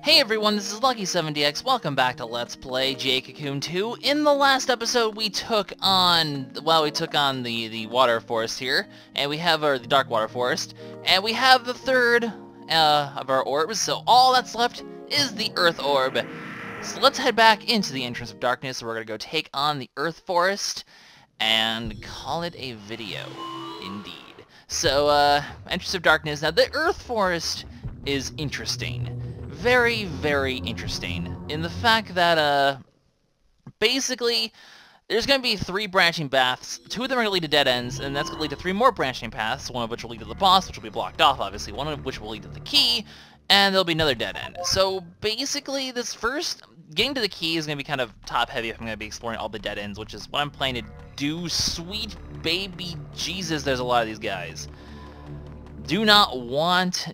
Hey everyone, this is LuckySevenDX. Welcome back to Let's Play Jade Cocoon 2. In the last episode, we took on the water forest here, and we have the dark water forest, and we have the third of our orbs, so all that's left is the earth orb. So let's head back into the entrance of darkness. We're going to go take on the earth forest and call it a video, indeed. So, entrance of darkness. Now, the earth forest is interesting. Very, very interesting in the fact that, basically, there's going to be 3 branching paths. 2 of them are going to lead to dead ends, and that's going to lead to 3 more branching paths, one of which will lead to the boss, which will be blocked off, obviously, one of which will lead to the key, and there'll be another dead end. So, basically, this first, getting to the key is going to be kind of top-heavy if I'm going to be exploring all the dead ends, which is what I'm planning to do. Sweet baby Jesus, there's a lot of these guys. Do not want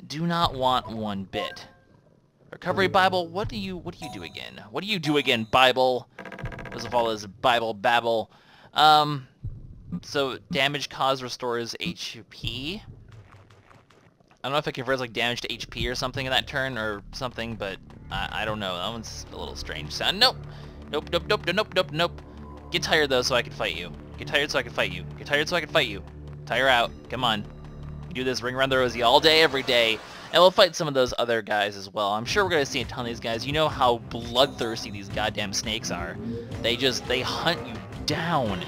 one bit. Recovery Bible, what do you do again? What do you do again, Bible? First of all, this Bible babble. So damage caused restores HP. I don't know if it converts like damage to HP or something in that turn or something, but I don't know. That one's a little strange. So, nope. Nope. Get tired though, so I can fight you. Get tired so I can fight you. Get tired so I can fight you. Tire out. Come on. You do this ring around the rosy all day, every day. And we'll fight some of those other guys as well. I'm sure we're going to see a ton of these guys. You know how bloodthirsty these goddamn snakes are. They hunt you down.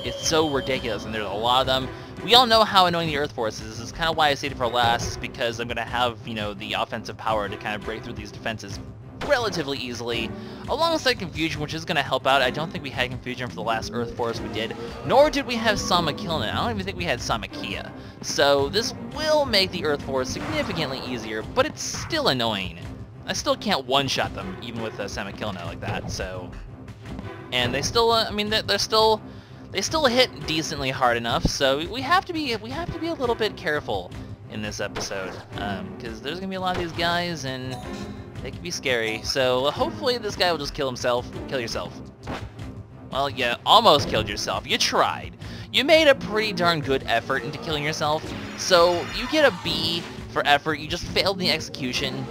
It's so ridiculous, and there's a lot of them. We all know how annoying the Earth Force is. This is kind of why I saved it for last, is because I'm going to have, you know, the offensive power to kind of break through these defenses relatively easily, alongside Confusion, which is going to help out. I don't think we had Confusion for the last Earth Force we did, nor did we have Sama killing it. I don't even think we had Samakia. So this will make the Earth Force significantly easier, but it's still annoying. I still can't one-shot them, even with Sama killing it like that, so... And they still, I mean, they still hit decently hard enough, so we have to be a little bit careful in this episode, because there's going to be a lot of these guys, and they can be scary. So hopefully this guy will just kill himself. Kill yourself. Well, you almost killed yourself. You tried. You made a pretty darn good effort into killing yourself. So you get a B for effort. You just failed the execution.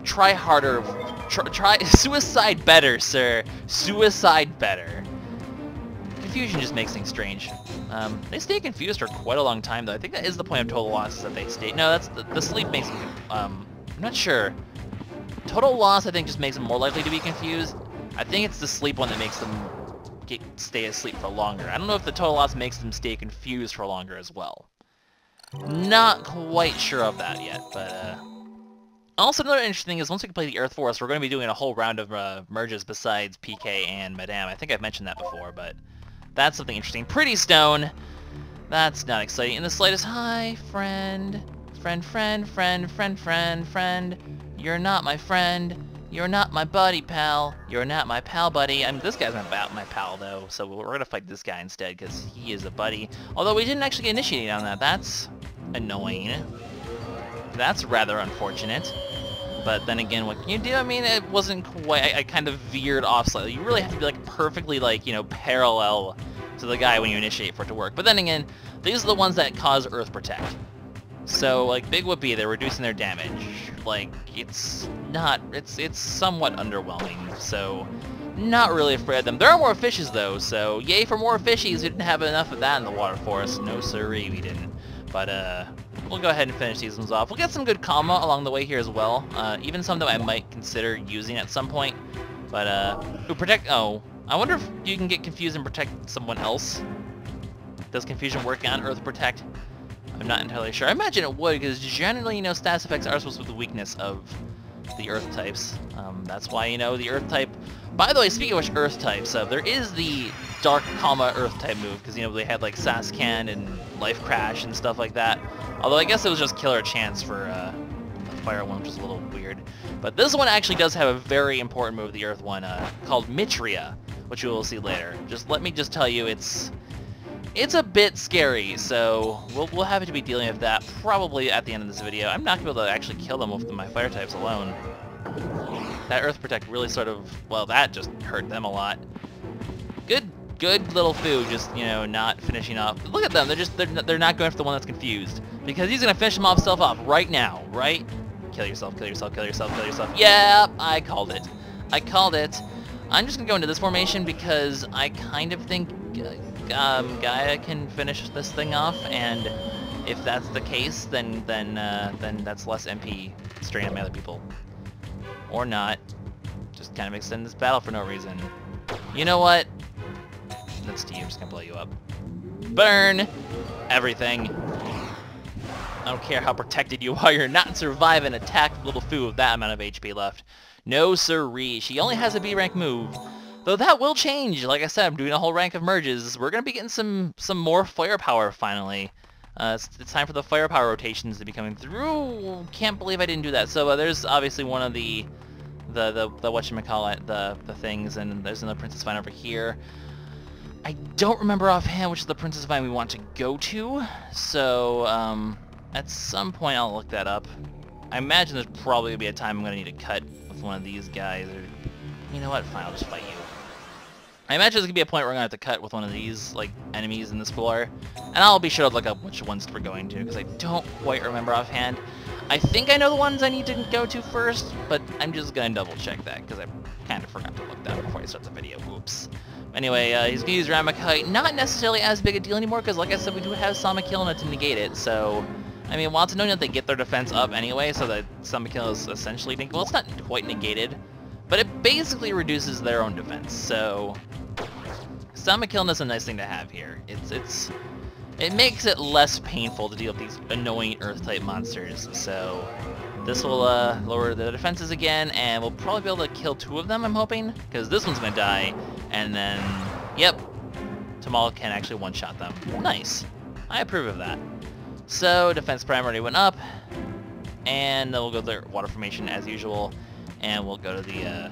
Try harder. Try suicide better, sir. Suicide better. Confusion just makes things strange. They stay confused for quite a long time, though. I think that is the point of total loss, is that they stay... No, that's the sleep makes them... I'm not sure. Total loss, I think, just makes them more likely to be confused. I think it's the sleep one that makes them stay asleep for longer. I don't know if the total loss makes them stay confused for longer as well. Not quite sure of that yet, but... Also, another interesting thing is, once we complete the Earth Force, we're going to be doing a whole round of merges besides PK and Madame. I think I've mentioned that before, but that's something interesting. Pretty Stone! That's not exciting in the slightest. Hi, friend. Friend. You're not my friend. You're not my buddy, pal. You're not my pal, buddy. I mean, this guy's not about my pal, though, so we're gonna fight this guy instead, because he is a buddy. Although we didn't actually get initiated on that. That's annoying. That's rather unfortunate. But then again, what can you do? I mean, it wasn't quite... I kind of veered off slightly. You really have to be, like, perfectly, like, you know, parallel to the guy when you initiate for it to work. But then again, these are the ones that cause Earth Protect. So, like, Big Whoopee, they're reducing their damage. Like, it's somewhat underwhelming, so not really afraid of them. There are more fishes, though, so yay for more fishies. We didn't have enough of that in the water forest. No siree, we didn't. But, we'll go ahead and finish these ones off. We'll get some good Kalma along the way here as well. Even some that I might consider using at some point. But, oh, I wonder if you can get confused and protect someone else. Does Confusion work on Earth Protect? I'm not entirely sure. I imagine it would, because generally, you know, status effects are supposed to be the weakness of the Earth types. That's why, you know, the Earth type... By the way, speaking of which Earth types, there is the Dark Kalma Earth type move, because, you know, they had, like, Sascan and Life Crash and stuff like that. Although I guess it was just Killer Chance for the Fire one, which is a little weird. But this one actually does have a very important move, the Earth one, called Mitria, which you will see later. Let me just tell you, it's a bit scary, so we'll have to be dealing with that probably at the end of this video. I'm not going to be able to actually kill them with my fire types alone. That Earth Protect really sort of, well, that just hurt them a lot. Good little Foo, just, you know, not finishing off. Look at them, they're not going for the one that's confused, because he's going to finish himself off right now, right Kill yourself, kill yourself, kill yourself, kill yourself. Yeah, I called it. I called it. I'm just gonna go into this formation because I kind of think Gaia can finish this thing off, and if that's the case, then that's less MP strain on my other people. Or not. Just kind of extend this battle for no reason. You know what? That's to you. I'm just gonna blow you up. Burn everything. I don't care how protected you are. You're not surviving attack little foo with that amount of HP left. No siree. She only has a B rank move. Though that will change. Like I said, I'm doing a whole rank of merges. We're gonna be getting some more firepower finally. It's time for the firepower rotations to be coming through. Can't believe I didn't do that. So there's obviously one of the whatchamacallit, the things, and there's another Princess Vine over here. I don't remember offhand which of the Princess Vine we want to go to, so at some point I'll look that up. I imagine there's probably going to be a time I'm going to need to cut with one of these guys, or you know what, fine, I'll just fight you. I imagine there's going to be a point where I'm going to have to cut with one of these like enemies in this floor, and I'll be sure to look up which ones we're going to, because I don't quite remember offhand. I think I know the ones I need to go to first, but I'm just going to double check that, because I kind of forgot to look that up before I start the video. Whoops. Anyway, he's going to use Ramakite. Not necessarily as big a deal anymore, because like I said, we do have Samakilna to negate it, so... I mean, while it's known that they get their defense up anyway, so that Samakilna is essentially... well, it's not quite negated, but it basically reduces their own defense, so... Samakilna is a nice thing to have here. It makes it less painful to deal with these annoying Earth-type monsters, so... This will lower the defenses again, and we'll probably be able to kill 2 of them, I'm hoping, because this one's going to die, and then, yep, Tamal can actually one-shot them. Nice. I approve of that. So, defense prime already went up, and then we'll go to the water formation as usual, and we'll go to the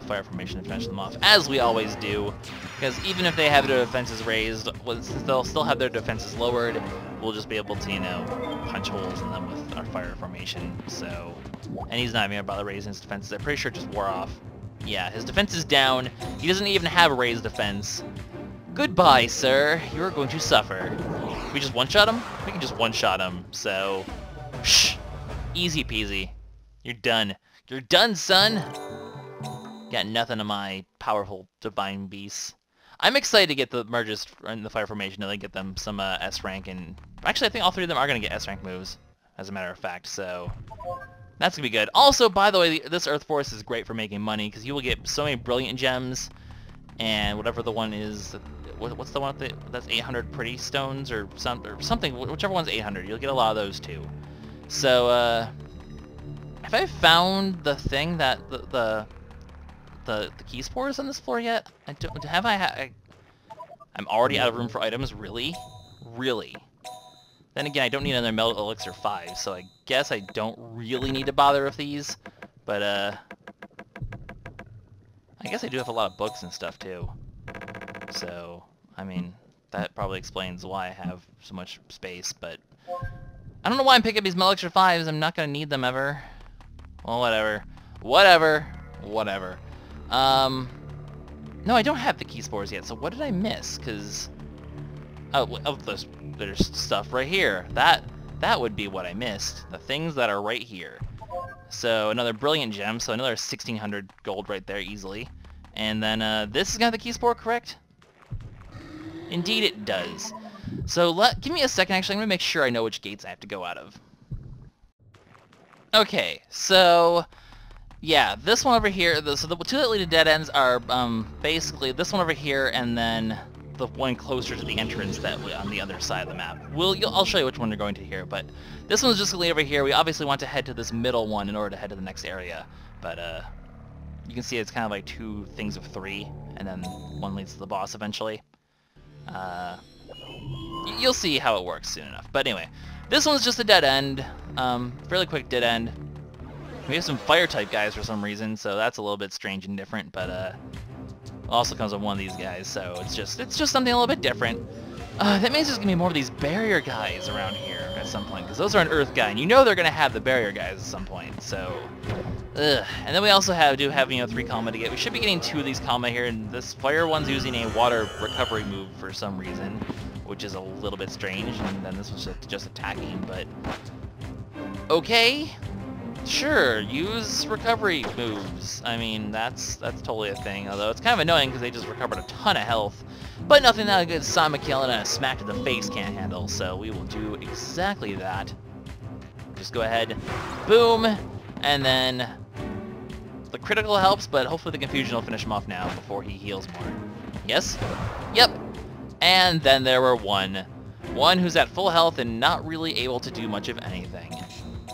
fire formation to finish them off, as we always do, because even if they have their defenses raised, they'll still have their defenses lowered. We'll just be able to, you know, punch holes in them with our fire formation, so... And he's not even gonna bother raising his defenses. I'm pretty sure it just wore off. Yeah, his defense is down. He doesn't even have a raised defense. Goodbye, sir. You're going to suffer. We just one-shot him? We can just one-shot him, so... Shh. Easy peasy. You're done. You're done, son! Got nothing on my powerful divine beasts. I'm excited to get the merges in the fire formation, and they get them some S rank, and actually I think all 3 of them are going to get S rank moves, as a matter of fact, so that's going to be good. Also, by the way, this Earth Force is great for making money, because you will get so many brilliant gems, and whatever the one is, what's the one that's 800 pretty stones, or something, whichever one's 800, you'll get a lot of those too. So, have I found the thing that the Key Spores on this floor yet? I'm already out of room for items, really? Really? Then again, I don't need another Melt Elixir 5, so I guess I don't really need to bother with these, but, I guess I do have a lot of books and stuff, too. So, I mean, that probably explains why I have so much space, but... I don't know why I'm picking up these Melt Elixir 5s, I'm not gonna need them ever. Well, whatever. Whatever. No, I don't have the Key Spores yet, so what did I miss? Because... Oh, there's stuff right here. That would be what I missed. The things that are right here. So, another brilliant gem, so another 1,600 gold right there, easily. And then, this is got the Key Spore, correct? Indeed it does. So, give me a second, actually, I'm going to make sure I know which gates I have to go out of. Okay, so... Yeah, this one over here, so the 2 that lead to dead ends are basically this one over here and then the one closer to the entrance that on the other side of the map. I'll show you which one you're going to here, but this one's just going to lead over here. We obviously want to head to this middle one in order to head to the next area, but you can see it's kind of like 2 things of 3, and then one leads to the boss eventually. You'll see how it works soon enough, but anyway, this one's just a dead end, fairly quick dead end. We have some fire-type guys for some reason, so that's a little bit strange and different, but it also comes with one of these guys, so it's just something a little bit different. That means there's going to be more of these barrier guys around here at some point, because those are an Earth guy, and you know they're going to have the barrier guys at some point, so... Ugh. And then we also do have, you know, 3 Kalma to get. We should be getting 2 of these Kalma here, and this fire one's using a water recovery move for some reason, which is a little bit strange, and then this was just attacking, but... Okay, sure, use recovery moves. I mean, that's totally a thing, although it's kind of annoying because they just recovered a ton of health. But nothing that a good Sonic killing and a smack to the face can't handle, so we will do exactly that. Just go ahead, boom, and then the critical helps, but hopefully the confusion will finish him off now before he heals more. Yes? Yep. And then there were one who's at full health and not really able to do much of anything,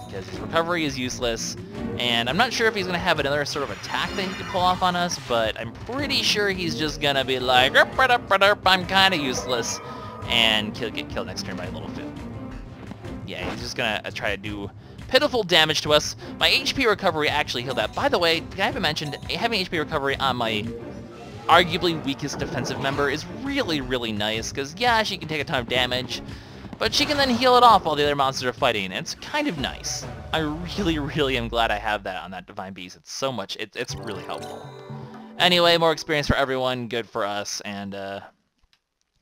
because his recovery is useless, and I'm not sure if he's going to have another sort of attack that he could pull off on us, but I'm pretty sure he's just going to be like, I'm kind of useless, and get killed next turn by a little foo. Yeah, he's just going to try to do pitiful damage to us. My HP recovery actually healed that. By the way, I haven't mentioned, having HP recovery on my arguably weakest defensive member is really, really nice, because yeah, she can take a ton of damage, but she can then heal it off while the other monsters are fighting, and it's kind of nice. I really, really am glad I have that on that Divine Beast. It's so much, it's really helpful. Anyway, more experience for everyone, good for us, and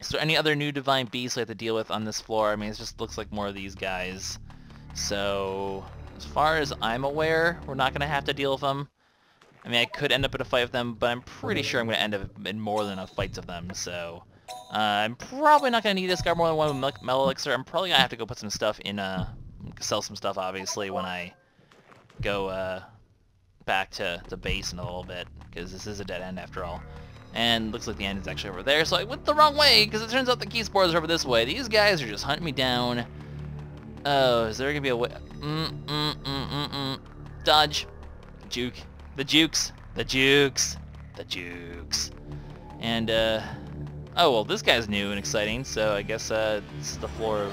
is there any other new Divine Beasts we have to deal with on this floor? I mean, it just looks like more of these guys. So, as far as I'm aware, we're not going to have to deal with them. I mean, I could end up in a fight with them, but I'm pretty sure I'm going to end up in more than enough fights of them, so I'm probably not going to need to discard more than one Metal Elixir. I'm probably going to have to go put some stuff in, sell some stuff, obviously, when I go back to the base in a little bit, because this is a dead end after all. And looks like the end is actually over there, so I went the wrong way, because it turns out the Key Spores are over this way. These guys are just hunting me down. Oh, is there going to be a way? Dodge. Juke. The jukes. The jukes. The jukes. And, oh, well, this guy's new and exciting, so I guess, it's the floor of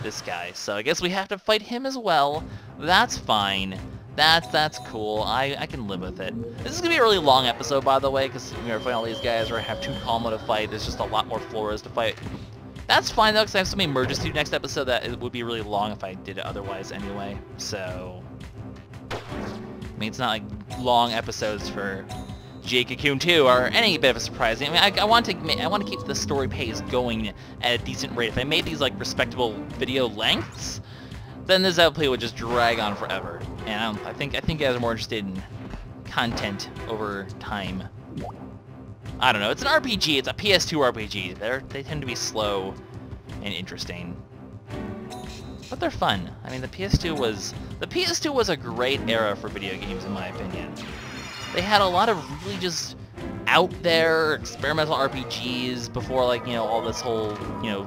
this guy. So I guess we have to fight him as well. That's fine. That's cool. I can live with it. This is going to be a really long episode, by the way, because we're fighting all these guys, or have two Kalma to fight. There's just a lot more floors to fight. That's fine, though, because I have so many merges to do next episode that it would be really long if I did it otherwise anyway. So, I mean, it's not like long episodes for Jade Cocoon 2 or any bit of a surprise. I mean, I want to keep the story pace going at a decent rate. If I made these like respectable video lengths, then this outplay would just drag on forever. And I think you guys are more interested in content over time. I don't know. It's an RPG. It's a PS2 RPG. They tend to be slow and interesting, but they're fun. I mean, the PS2 was a great era for video games, in my opinion. They had a lot of really just out there experimental RPGs before, like, you know, all this whole, you know,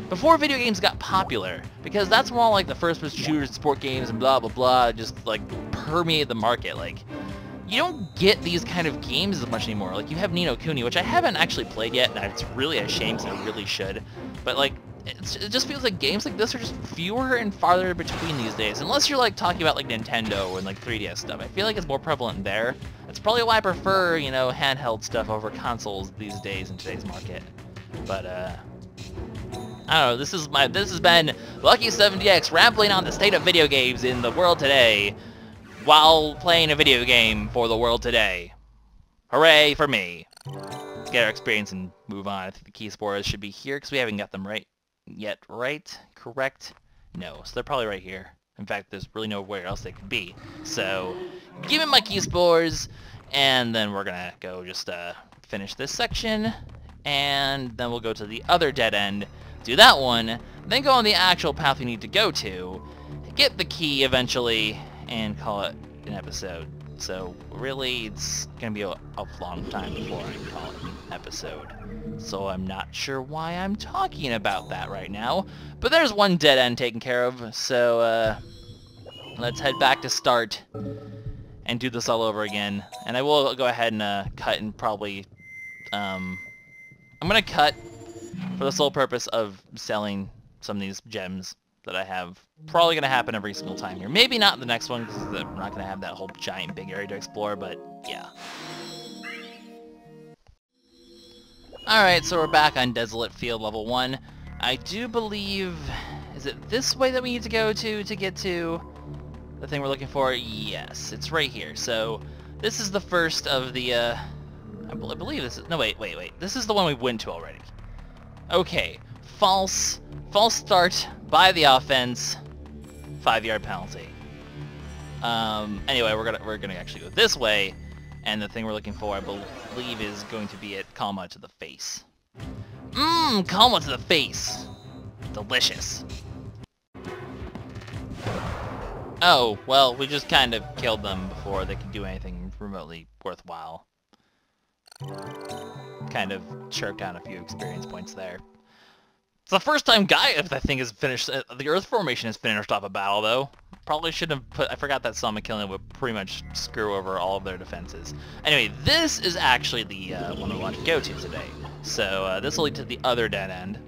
before video games got popular, because that's when all like the first-person shooters, sport games, and blah blah blah just like permeate the market. Like, you don't get these kind of games as much anymore. Like, you have Ni no Kuni, which I haven't actually played yet, and it's really a shame because I really should. But like, it just feels like games like this are just fewer and farther between these days, unless you're like talking about like Nintendo and like 3DS stuff. I feel like it's more prevalent there. That's probably why I prefer, you know, handheld stuff over consoles these days in today's market. But I don't know. This has been LuckySevenDX rambling on the state of video games in the world today, while playing a video game for the world today. Hooray for me. Let's get our experience and move on. I think the Key Spores should be here, because we haven't got them right yet, right? Correct? No, so they're probably right here. In fact, there's really nowhere else they could be. So, give me my Key Spores, and then we're gonna go just finish this section, and then we'll go to the other dead end, do that one, then go on the actual path we need to go to, get the key eventually, and call it an episode. So really, it's gonna be a long time before I can call it an episode. So I'm not sure why I'm talking about that right now, but there's one dead end taken care of, so let's head back to start and do this all over again. And I will go ahead and cut and probably, I'm gonna cut for the sole purpose of selling some of these gems that I have. Probably going to happen every single time here. Maybe not the next one, because we're not going to have that whole giant big area to explore, but yeah. Alright, so we're back on Desolate Field Level 1. I do believe... Is it this way that we need to go to get to the thing we're looking for? Yes, it's right here. So, this is the first of the, I believe this is... No, wait. This is the one we went to already. Okay. False start by the offense. 5-yard penalty. Anyway, we're gonna actually go this way, and the thing we're looking for, I believe, is going to be at Kalma to the face. Kalma to the face! Delicious. Oh, well, we just kind of killed them before they could do anything remotely worthwhile. Kind of chirked down a few experience points there. It's the first time Gaia, I think, has finished... the Earth Formation has finished off a battle, though. Probably should have put... I forgot that Summon Killing would pretty much screw over all of their defenses. Anyway, this is actually the one we want to go to today. So this will lead to the other dead end.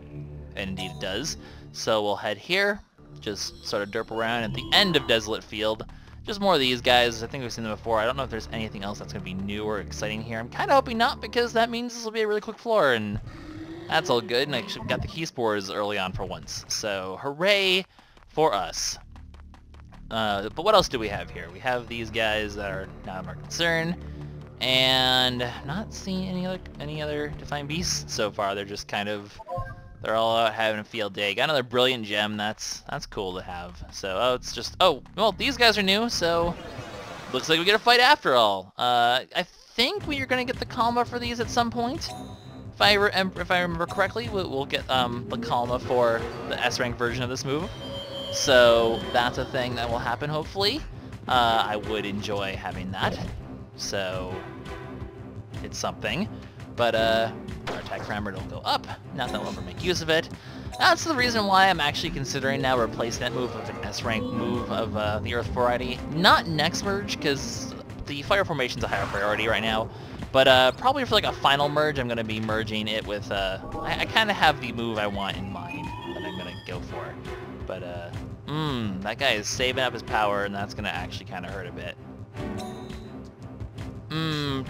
And indeed it does. So we'll head here. Just sort of derp around at the end of Desolate Field. Just more of these guys. I think we've seen them before. I don't know if there's anything else that's going to be new or exciting here. I'm kind of hoping not, because that means this will be a really quick floor, and that's all good. And I actually got the Key Spores early on for once. So, hooray for us. But what else do we have here? We have these guys that are not of our concern. And not seeing any other Defiant Beasts so far. They're just kind of... they're all out having a field day. Got another Brilliant Gem. That's cool to have. So, it's just... oh, well, these guys are new, so... looks like we get a fight after all. I think we are going to get the Kalma for these at some point. If I remember correctly, we'll get the Kalma for the S-rank version of this move. So, that's a thing that will happen, hopefully. I would enjoy having that. So, it's something. But, our attack parameter will go up. Not that we'll ever make use of it. That's the reason why I'm actually considering now replacing that move with an S-rank move of the Earth variety. Not next merge, because the Fire Formation's a higher priority right now. But probably for like a final merge, I'm going to be merging it with... I kind of have the move I want in mind that I'm going to go for. But, that guy is saving up his power, and that's going to actually kind of hurt a bit.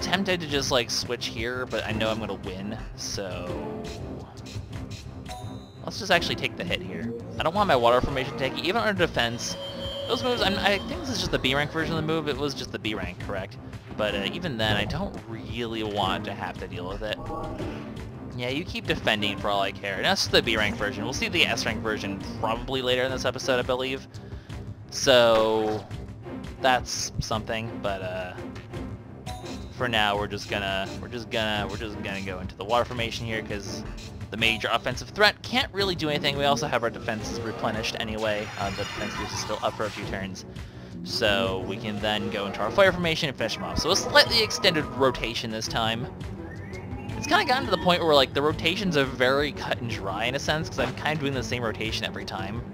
Tempted to just like switch here, but I know I'm gonna win, so let's just actually take the hit here. I don't want my water formation to take it, even under defense. Those moves, I think this is just the B rank version of the move. It was just the B rank, correct? But even then, I don't really want to have to deal with it. Yeah, you keep defending for all I care. And that's the B rank version. We'll see the S rank version probably later in this episode, I believe. So that's something, but for now, we're just gonna go into the water formation here because the major offensive threat can't really do anything. We also have our defenses replenished anyway. The defense boost is still up for a few turns, so we can then go into our fire formation and finish them off. So a slightly extended rotation this time. It's kind of gotten to the point where like the rotations are very cut and dry in a sense because I'm kind of doing the same rotation every time.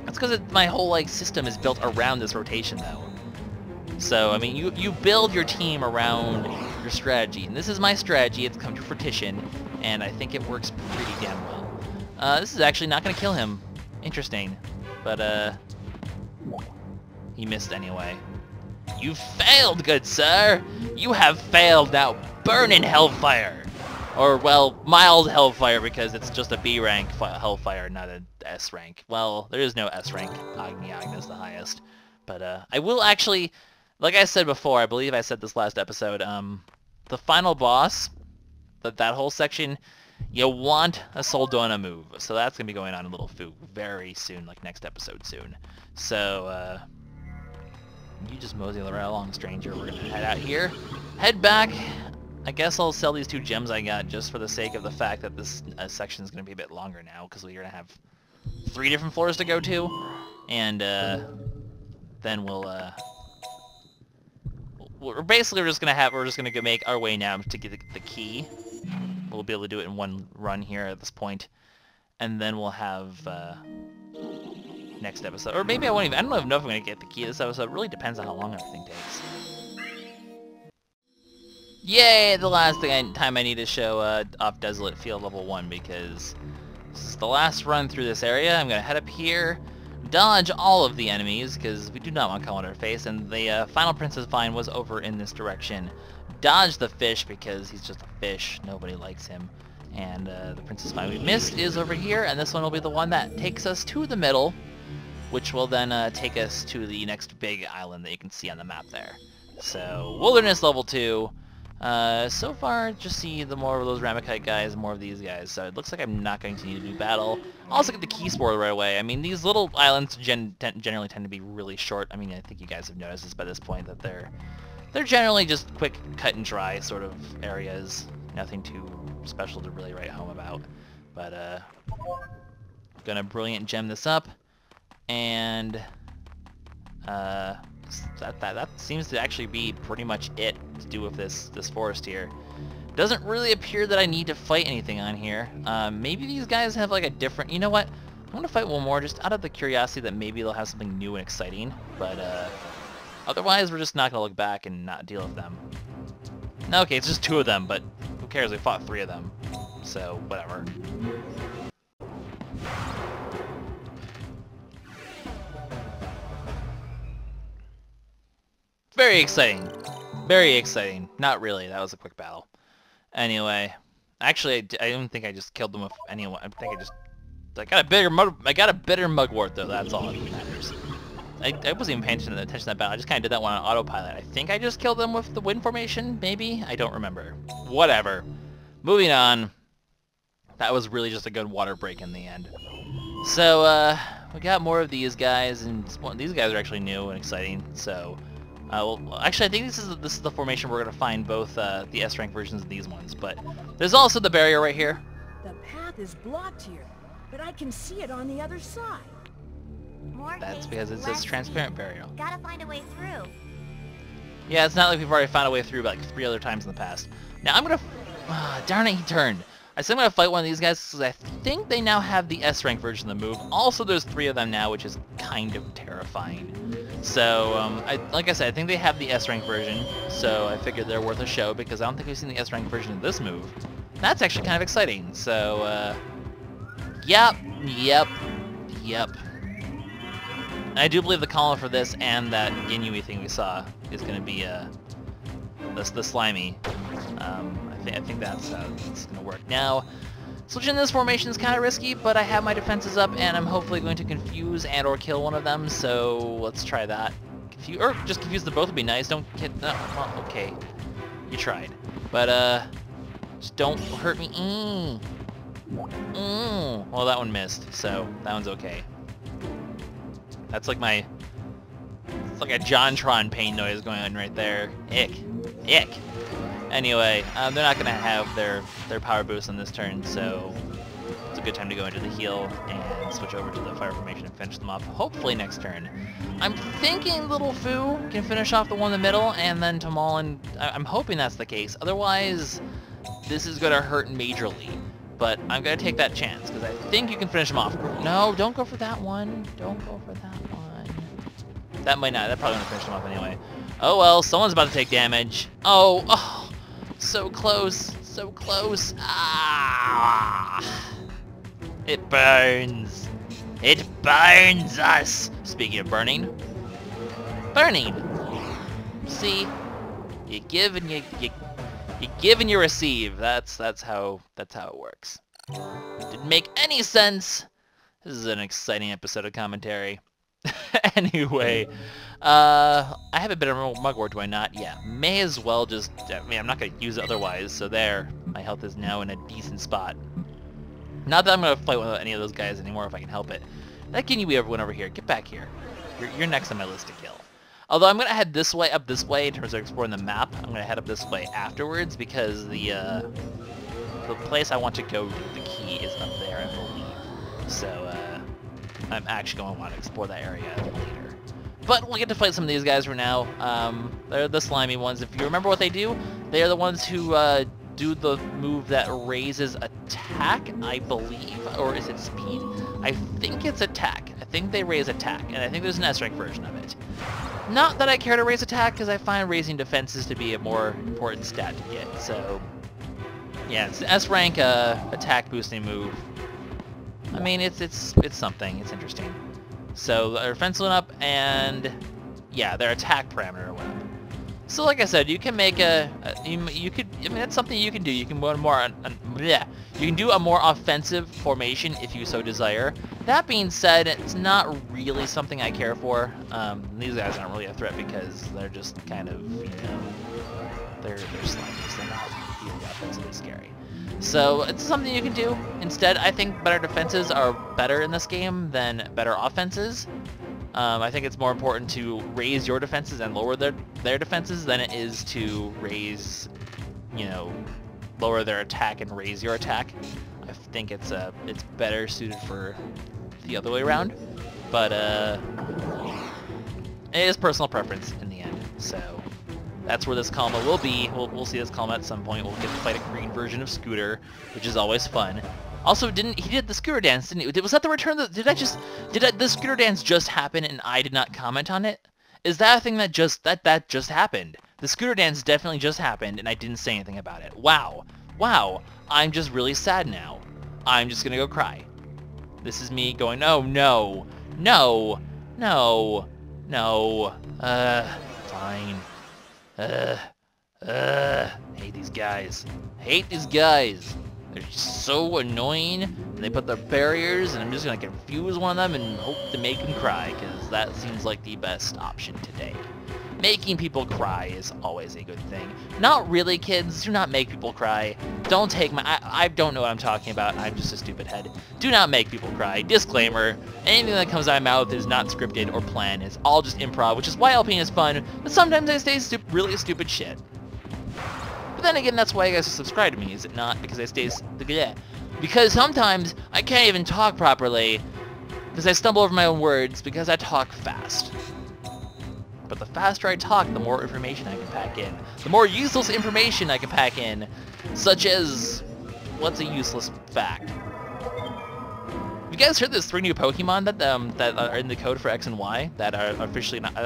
That's because my whole like system is built around this rotation though. So, I mean, you build your team around your strategy, and this is my strategy. It's come to fruition, and I think it works pretty damn well. This is actually not going to kill him. Interesting. But, he missed anyway. You failed, good sir! You have failed, now burn in hellfire! Or, well, mild hellfire, because it's just a B rank hellfire, not an S rank. Well, there is no S rank. Agni is the highest. But, I will actually... like I said before, I believe I said this last episode, the final boss, that whole section, you want a Soldona move. So that's going to be going on in Little Fu very soon, like next episode soon. So, you just mosey right along, stranger. We're going to head out here, head back. I guess I'll sell these 2 gems I got just for the sake of the fact that this section is going to be a bit longer now, because we're going to have 3 different floors to go to. And, then we're just gonna make our way now to get the key. We'll be able to do it in one run here at this point, and then we'll have next episode, or maybe I don't know if I'm gonna get the key this episode. It really depends on how long everything takes. Yay! The last time I need to show off Desolate Field level 1 because this is the last run through this area. I'm gonna head up here. Dodge all of the enemies, because we do not want to come on our face, and the final Princess Vine was over in this direction. Dodge the fish, because he's just a fish. Nobody likes him. And the Princess Vine we missed is over here, and this one will be the one that takes us to the middle, which will then take us to the next big island that you can see on the map there. So, Wilderness level 2. So far, just see the more of those Ramakite guys and more of these guys, so it looks like I'm not going to need to do battle. I'll also get the Key Spore right away. I mean, these little islands generally tend to be really short. I mean, I think you guys have noticed this by this point, that they're generally just quick, cut and dry sort of areas. Nothing too special to really write home about. But, gonna brilliant gem this up, and, that seems to actually be pretty much it to do with this forest here. Doesn't really appear that I need to fight anything on here. Maybe these guys have like a different... You know what? I'm gonna fight one more just out of the curiosity that maybe they'll have something new and exciting. But otherwise, we're just not gonna look back and not deal with them. No, okay, it's just 2 of them, but who cares? We fought 3 of them, so whatever. Very exciting. Very exciting. Not really. That was a quick battle. Anyway, actually, I don't think I just killed them with anyone. I think I got a bitter mugwort though. That's all that matters. I wasn't even paying attention to that battle. I just kind of did that one on autopilot. I think I just killed them with the wind formation. Maybe, I don't remember. Whatever. Moving on. That was really just a good water break in the end. So we got more of these guys, and these guys are actually new and exciting. So. Well, actually, I think this is the formation we're going to find both the S-rank versions of these ones, but there's also the barrier right here. The path is blocked here, but I can see it on the other side. That's because it's this transparent barrier. Gotta find a way through. Yeah, it's not like we've already found a way through like 3 other times in the past. Now I'm going to... darn it, he turned. I said I'm going to fight one of these guys because I think they now have the S-rank version of the move. Also, there's 3 of them now, which is kind of terrifying. So, like I said, I think they have the S-rank version, so I figured they're worth a show because I don't think we've seen the S-rank version of this move. That's actually kind of exciting, so, yep. I do believe the Kalma for this and that Ginyu thing we saw is going to be, the slimy. I think that's how it's going to work. Now, switching this formation is kind of risky, but I have my defenses up, and I'm hopefully going to confuse and or kill one of them, so let's try that. Or just confuse them both would be nice. Don't get... No, well, okay. You tried. But, just don't hurt me. Well, that one missed, so that one's okay. That's like my... It's like a JonTron pain noise going on right there. Ick. Ick. Anyway, they're not going to have their power boost on this turn, so it's a good time to go into the heal and switch over to the fire formation and finish them off, hopefully next turn. I'm thinking Little Fu can finish off the one in the middle, and then Tamal, and I'm hoping that's the case. Otherwise, this is going to hurt majorly, but I'm going to take that chance, because I think you can finish them off. No, don't go for that one. Don't go for that one. That might not. That probably won't finish them off anyway. Oh well, someone's about to take damage. Oh. So close, so close. Ah! It burns. It burns us. Speaking of burning. Burning. See, you give and you give and you receive. That's how it works. Didn't make any sense. This is an exciting episode of commentary. Anyway, I have a bit of a mugwort, do I not? Yeah, may as well just... I mean, I'm not going to use it otherwise, so there. My health is now in a decent spot. Not that I'm going to fight with any of those guys anymore if I can help it. That Ginyu went over here. Get back here. You're next on my list to kill. Although I'm going to head this way, up this way, in terms of exploring the map. I'm going to head up this way afterwards, because the place I want to go to, the key, is up there, I believe. So, I'm actually going to want to explore that area later. But we'll get to fight some of these guys for now. They're the slimy ones. If you remember what they do, they are the ones who do the move that raises attack, I believe. Or is it speed? I think it's attack. I think they raise attack, and I think there's an S-rank version of it. Not that I care to raise attack, because I find raising defenses to be a more important stat to get. So, yeah, it's an S-rank attack boosting move. I mean, it's something. It's interesting. So their defense went up, and yeah, their attack parameter went up. So like I said, you can make you could. I mean, that's something you can do. You can go you can do a more offensive formation if you so desire. That being said, it's not really something I care for. These guys aren't really a threat because they're just kind of, you know, they're slimy. They're not really offensively scary. So it's something you can do. Instead, I think better defenses are better in this game than better offenses. I think it's more important to raise your defenses and lower their defenses than it is to raise, you know, lower their attack and raise your attack. I think it's better suited for the other way around. But it is personal preference in the end. So that's where this Kalma will be. We'll see this Kalma at some point. We'll get to fight a green version of Scooter, which is always fun. Also, he did the Scooter dance, didn't he? Was that the return? Did the Scooter dance just happen and I did not comment on it? Is that a thing that just happened? The Scooter dance definitely just happened and I didn't say anything about it. Wow. I'm just really sad now. I'm just gonna go cry. This is me going, oh no, fine. Hate these guys. They're just so annoying, and they put their barriers, and I'm just gonna confuse one of them and hope to make them cry, because that seems like the best option today. Making people cry is always a good thing. Not really, kids. Do not make people cry. Don't take I don't know what I'm talking about. I'm just a stupid head. Do not make people cry. Disclaimer, anything that comes out of my mouth is not scripted or planned. It's all just improv, which is why LPing is fun, but sometimes I say really stupid shit. But then again, that's why you guys subscribe to me, is it not? Because I stay... Because sometimes I can't even talk properly, because I stumble over my own words, because I talk fast. But the faster I talk, the more information I can pack in. The more useless information I can pack in, such as... What's a useless fact? You guys heard there's 3 new Pokemon that are in the code for X and Y that are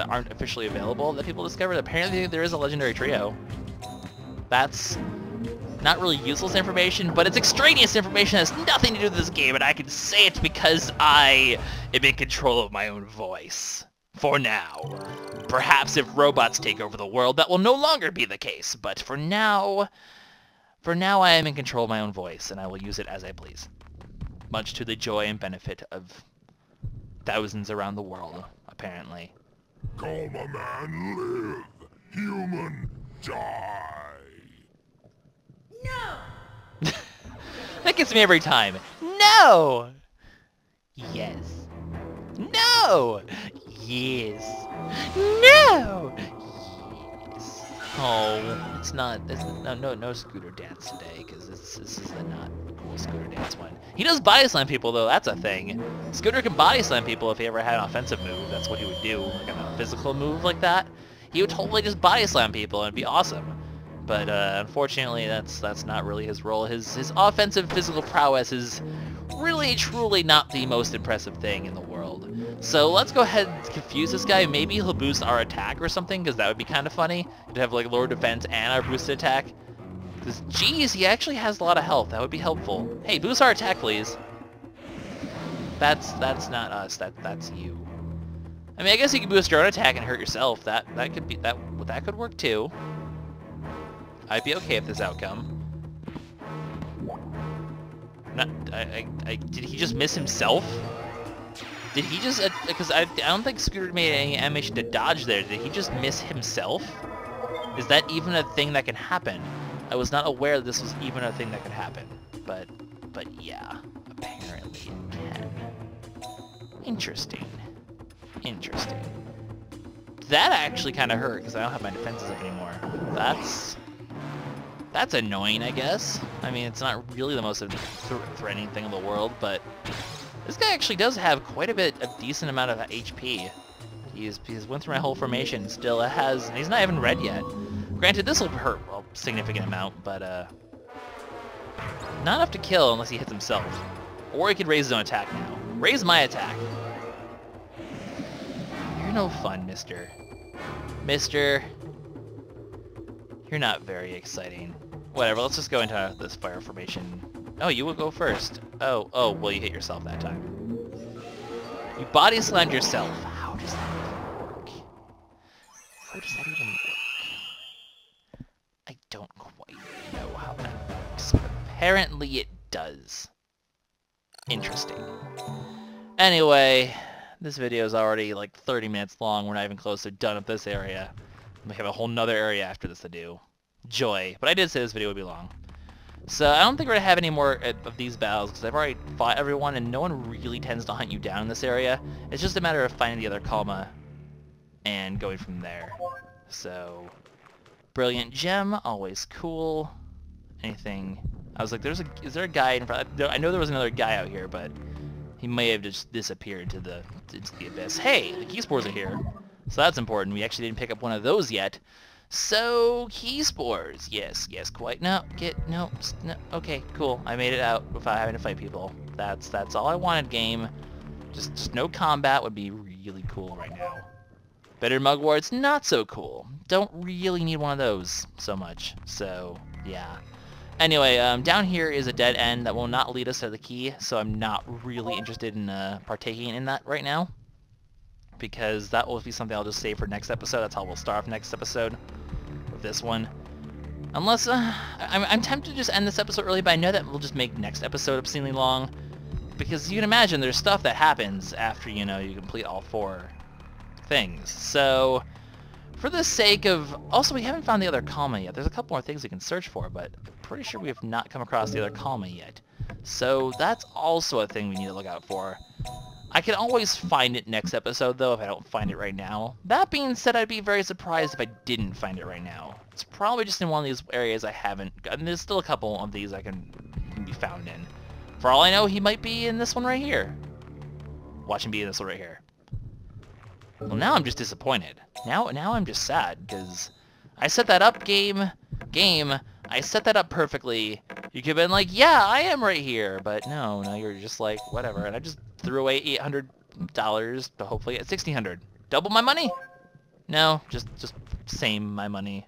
aren't officially available that people discovered? Apparently there is a legendary trio. That's not really useless information, but it's extraneous information that has nothing to do with this game, and I can say it because I am in control of my own voice. For now. Perhaps if robots take over the world, that will no longer be the case, but for now I am in control of my own voice, and I will use it as I please. Much to the joy and benefit of thousands around the world, apparently. Kalma man live, human die. No! That gets me every time. No! Yes. No! Yes. No! Yes. Oh, it's not. No Scooter dance today, because this is not a cool Scooter dance one. He does body slam people though. That's a thing. Scooter can body slam people if he ever had an offensive move. That's what he would do, like a physical move like that. He would totally just body slam people and it'd be awesome. But unfortunately, that's not really his role. His offensive physical prowess is really, truly not the most impressive thing in the world. So let's go ahead and confuse this guy. Maybe he'll boost our attack or something, because that would be kind of funny to have like lower defense and our boosted attack. Because geez, he actually has a lot of health. That would be helpful. Hey, boost our attack, please. That's not us. That's you. I mean, I guess you can boost your own attack and hurt yourself. That could work too. I'd be okay with this outcome. Did he just miss himself? Did he just... Because I don't think Scooter made any animation to dodge there. Did he just miss himself? Is that even a thing that can happen? I was not aware this was even a thing that could happen. But yeah, apparently it can. Interesting. That actually kind of hurt, because I don't have my defenses up anymore. That's annoying, I guess. I mean, it's not really the most threatening thing in the world, but this guy actually does have quite a decent amount of HP. He's went through my whole formation, still has, and he's not even red yet. Granted, this will hurt a significant amount, but not enough to kill unless he hits himself. Or he could raise his own attack now. Raise my attack. You're no fun, mister. You're not very exciting. Whatever, let's just go into this fire formation. Oh, you will go first. Oh, well, you hit yourself that time. You body slammed yourself. How does that even work? I don't quite know how that works, but apparently it does. Interesting. Anyway, this video is already like 30 minutes long. We're not even close to done with this area. We have a whole nother area after this to do. joy. But I did say this video would be long. So I don't think we're going to have any more of these battles, because I've already fought everyone, and no one really tends to hunt you down in this area. It's just a matter of finding the other Kalma and going from there. So, brilliant gem, always cool. Anything... I was like, is there a guy in front? I know there was another guy out here, but he may have just disappeared into the abyss. Hey, the Key Spores are here. So that's important. We actually didn't pick up one of those yet. So, Key Spores. Yes, quite. No, okay, cool. I made it out without having to fight people. That's all I wanted, game. Just no combat would be really cool right now. Better mugworts, not so cool. Don't really need one of those so much. So, yeah. Anyway, down here is a dead end that will not lead us to the key, so I'm not really interested in partaking in that right now, because that will be something I'll just save for next episode. That's how we'll start off next episode with this one. Unless, I'm tempted to just end this episode early, but I know that we'll just make next episode obscenely long, because you can imagine there's stuff that happens after, you know, you complete all 4 things. So, for the sake of... Also, we haven't found the other Kalma yet. There's a couple more things we can search for, but I'm pretty sure we have not come across the other Kalma yet. So that's also a thing we need to look out for. I can always find it next episode, though, if I don't find it right now. That being said, I'd be very surprised if I didn't find it right now. It's probably just in one of these areas I haven't... And there's still a couple of these I can be found in. For all I know, he might be in this one right here. Watch him be in this one right here. Well, now I'm just disappointed. Now I'm just sad, because I set that up, game. I set that up perfectly. You could have been like, yeah, I am right here. But no, you're just like, whatever. And I just threw away $800 to hopefully get $1,600. Double my money? No, just same my money.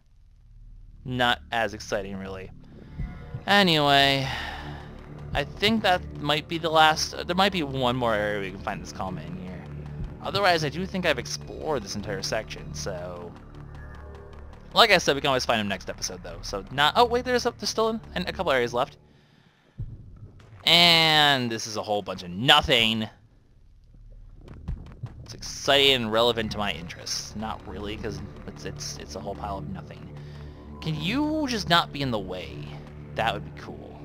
Not as exciting, really. Anyway, I think that might be the last... There might be one more area we can find this Kalma in here. Otherwise, I do think I've explored this entire section, so... Like I said, we can always find him next episode, though. So not... Oh, wait, there's still a couple areas left. And this is a whole bunch of nothing. It's exciting and relevant to my interests. Not really, because it's a whole pile of nothing. Can you just not be in the way? That would be cool.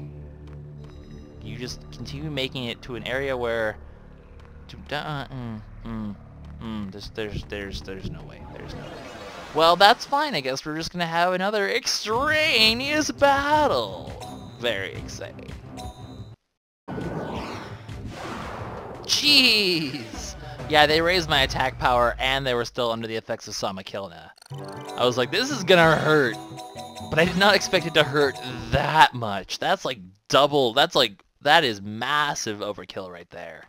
You just continue making it to an area where... There's no way. There's no way. Well, that's fine. I guess we're just gonna have another extraneous battle. Very exciting. Jeez. Yeah, they raised my attack power, and they were still under the effects of Samakilna. I was like, this is gonna hurt. But I did not expect it to hurt that much. That's like double. That is massive overkill right there.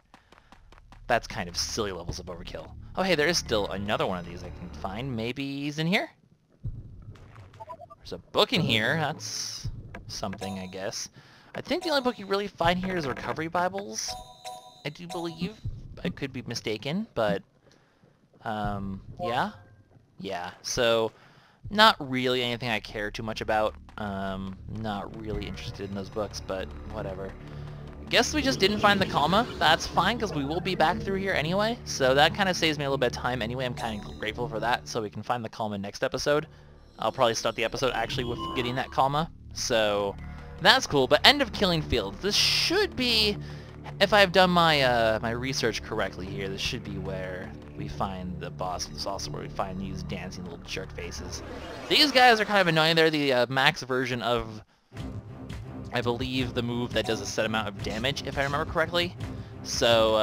That's kind of silly levels of overkill. Oh, hey, there is still another one of these I can find. Maybe he's in here? There's a book in here. That's something, I guess. I think the only book you really find here is Recovery Bibles. I do believe. I could be mistaken, but... yeah? Yeah, so... Not really anything I care too much about. Not really interested in those books, but whatever. Guess we just didn't find the Kalma. That's fine, because we will be back through here anyway. So that kind of saves me a little bit of time anyway. I'm kind of grateful for that, so we can find the Kalma next episode. I'll probably start the episode actually with getting that Kalma. So that's cool. But end of Killing Fields. This should be, if I've done my my research correctly here, this should be where we find the boss. This is also where we find these dancing little jerk faces. These guys are kind of annoying. They're the max version of... I believe the move that does a set amount of damage, if I remember correctly. So,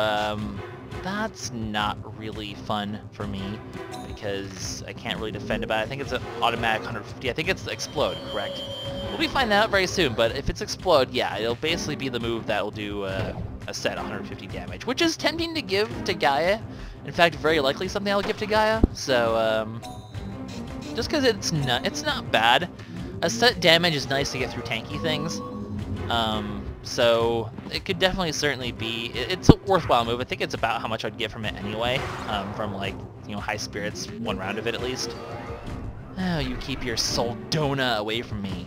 that's not really fun for me, because I can't really defend about it. I think it's an automatic 150. I think it's Explode, correct? We'll be finding that out very soon, but if it's Explode, yeah, it'll basically be the move that will do a set 150 damage, which is tempting to give to Gaia. In fact, very likely something I'll give to Gaia. So, just because it's not bad. A set damage is nice to get through tanky things. So it could definitely certainly be, it's a worthwhile move. I think it's about how much I'd get from it anyway, from like, you know, high spirits, one round of it at least. Oh, you keep your Soldona away from me.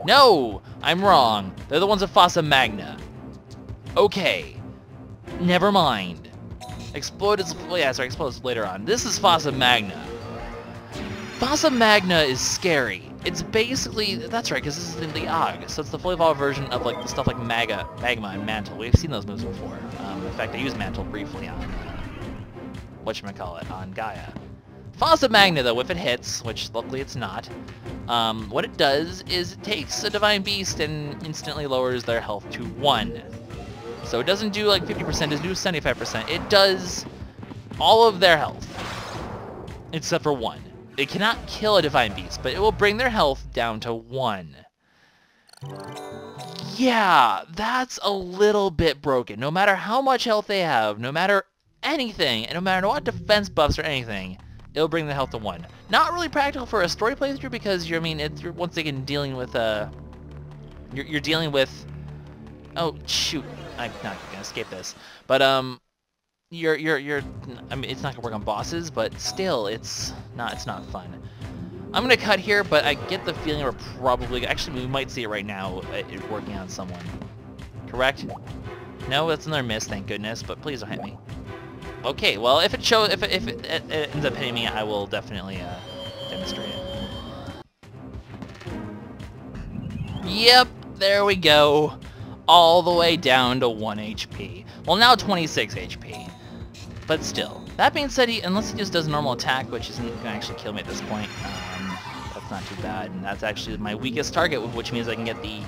No, I'm wrong. They're the ones of Fossa Magna. Okay, never mind. Explode is, well, yeah, sorry, Explode is later on. This is Fossa Magna. Fossa Magna is scary. It's basically, that's right, because this is in the Og, so it's the fully evolved version of like the stuff like Magma and Mantle. We've seen those moves before. In fact, I used Mantle briefly on, whatchamacallit, on Gaia. Fossa Magna, though, if it hits, which luckily it's not, what it does is it takes a Divine Beast and instantly lowers their health to 1. So it doesn't do like 50%, it doesn't do 75%. It does all of their health, except for 1. It cannot kill a Divine Beast, but it will bring their health down to 1. Yeah, that's a little bit broken. No matter how much health they have, no matter anything, and no matter what defense buffs or anything, it'll bring the health to 1. Not really practical for a story playthrough because you're once again dealing with you're dealing with, oh shoot, I'm not gonna escape this, but you're I mean, it's not gonna work on bosses, but still it's not fun. I'm gonna cut here, but I get the feeling we're probably, actually we might see it right now, it working on someone. Correct? No, that's another miss, thank goodness, but please don't hit me. Okay, well, if it ends up hitting me, I will definitely demonstrate it. Yep, there we go. All the way down to 1 HP. Well, now 26 HP. But still. That being said, unless he just does a normal attack, which isn't going to actually kill me at this point, that's not too bad. And that's actually my weakest target, which means I can get the,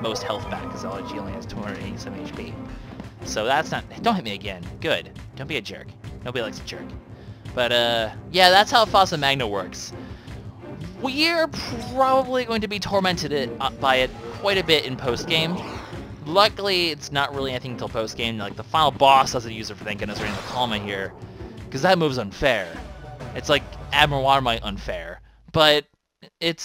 most health back, because LG only has 287 HP. So that's not... Don't hit me again. Good. Don't be a jerk. Nobody likes a jerk. But, yeah, that's how Fossa Magna works. We're probably going to be tormented by it quite a bit in post-game. Luckily, it's not really anything until post-game. Like, the final boss doesn't use it for, thank goodness, we're in the Kalma here. Because that move's unfair. It's like Admiral Watermite unfair. But at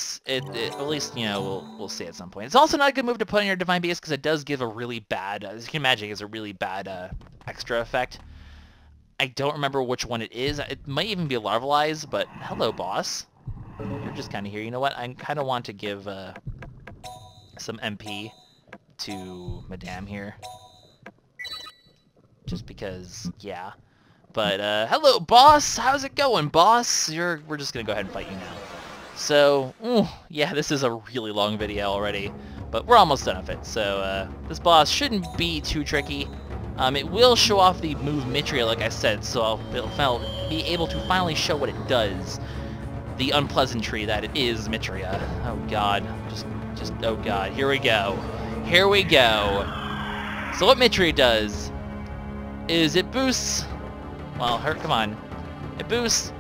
least, we'll see at some point. It's also not a good move to put on your Divine Beast because it does give a really bad, as you can imagine, it gives a really bad extra effect. I don't remember which one it is. It might even be Larvalize, but hello, boss. You're just kind of here. You know what? I kind of want to give some MP to Madame here. Just because, yeah. But, hello, boss! How's it going, boss? We're just gonna go ahead and fight you now. So, yeah, this is a really long video already, but we're almost done with it. So, this boss shouldn't be too tricky. It will show off the move Mitria, like I said, so I'll be able to finally show what it does. The unpleasantry that it is Mitria. Oh god, just oh god, here we go. Here we go. So what Mitria does is it boosts, well, come on. It boosts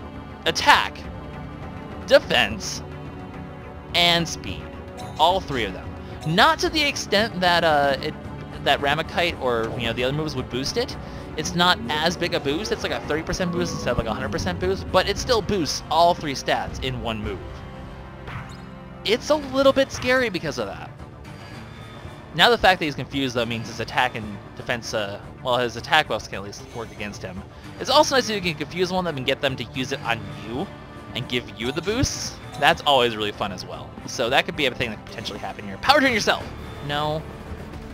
attack, defense, and speed. All 3 of them. Not to the extent that that Ramakite or the other moves would boost it. It's not as big a boost. It's like a 30% boost instead of like a 100% boost, but it still boosts all 3 stats in one move. It's a little bit scary because of that. Now the fact that he's confused, though, means his attack and defense, well, his attack buffs can at least work against him. It's also nice that you can confuse one of them and get them to use it on you and give you the boosts. That's always really fun as well. So that could be a thing that could potentially happen here. Power Turn yourself! No.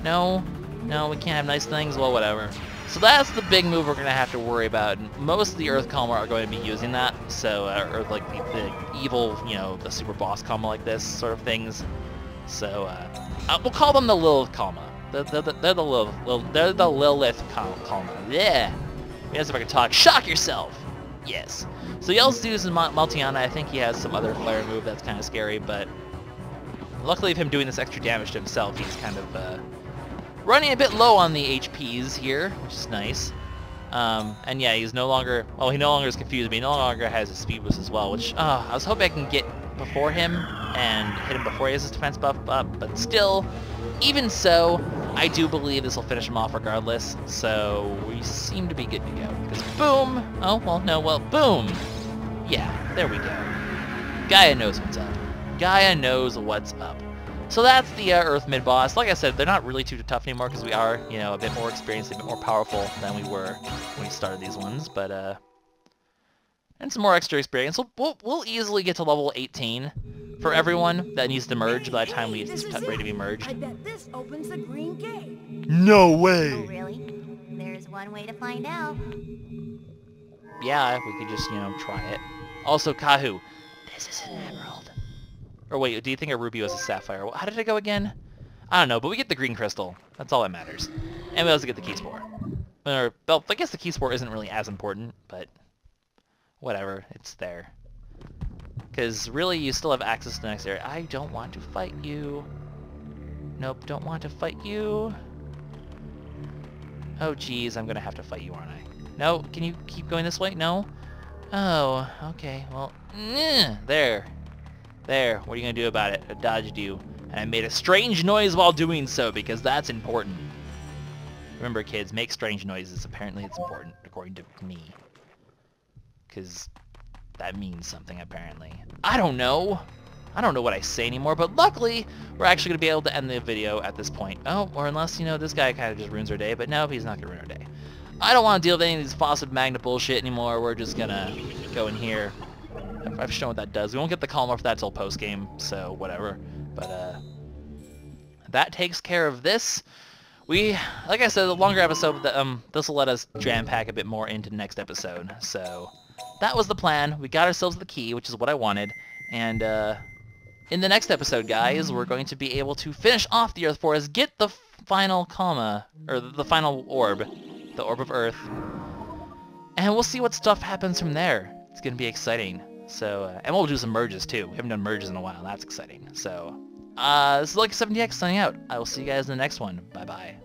No. No, we can't have nice things. Well, whatever. So that's the big move we're going to have to worry about. Most of the Earth Kalma are going to be using that. So, or like the evil, the super boss Kalma like this sort of things. So, we'll call them the Lilith Kalma. They're the Lilith Kalma. Yeah. Yes, if I can talk. Shock yourself! Yes. So Yelzeus and Maltiana, I think he has some other flare move that's kind of scary, but luckily of him doing this extra damage to himself, he's kind of running a bit low on the HPs here, which is nice. And yeah, he's no longer, well, he no longer is confused, but he no longer has his speed boost as well, which, I was hoping I can get before him and hit him before he has his defense buff up, but still, even so, I do believe this will finish him off regardless, so we seem to be good to go. Because boom! Oh, well, no, well, boom! Yeah, there we go. Gaia knows what's up. Gaia knows what's up. So that's the Earth mid-boss. Like I said, they're not really too tough anymore because we are, a bit more experienced, a bit more powerful than we were when we started these ones, but, and some more extra experience. We'll easily get to level 18 for everyone that needs to merge by the time we get ready to be merged. I bet this opens the green gate. No way! Oh, really? There's one way to find out. Yeah, we could just, try it. Also, Kahu, This is an emerald. Or wait, do you think a ruby was a sapphire? How did it go again? I don't know, but we get the green crystal. That's all that matters. And we also get the key spore. Or, well, I guess the key spore isn't really as important, but whatever, it's there. Because really, you still have access to the next area. I don't want to fight you. Nope, don't want to fight you. Oh, geez, I'm going to have to fight you, aren't I? No, can you keep going this way? No? Oh, okay, well, there. There, what are you going to do about it? I dodged you, and I made a strange noise while doing so, because that's important. Remember, kids, make strange noises. Apparently it's important, according to me. Because that means something, apparently. I don't know. I don't know what I say anymore, but luckily, we're actually going to be able to end the video at this point. Oh, or unless, you know, this guy kind of just ruins our day, but no, he's not going to ruin our day. I don't want to deal with any of these Faucet Magna bullshit anymore. We're just going to go in here. I've shown what that does. We won't get the Kalma for that till post-game, so whatever. But, that takes care of this. Like I said, the longer episode, this will let us jam-pack a bit more into the next episode. So, that was the plan. We got ourselves the key, which is what I wanted. And, in the next episode, guys, we're going to be able to finish off the Earth Forest, get the final Kalma, or the final orb, the Orb of Earth. And we'll see what stuff happens from there. It's going to be exciting. So, and we'll do some merges, too. We haven't done merges in a while. That's exciting. So, this is LuckySevenDX signing out. I will see you guys in the next one. Bye-bye.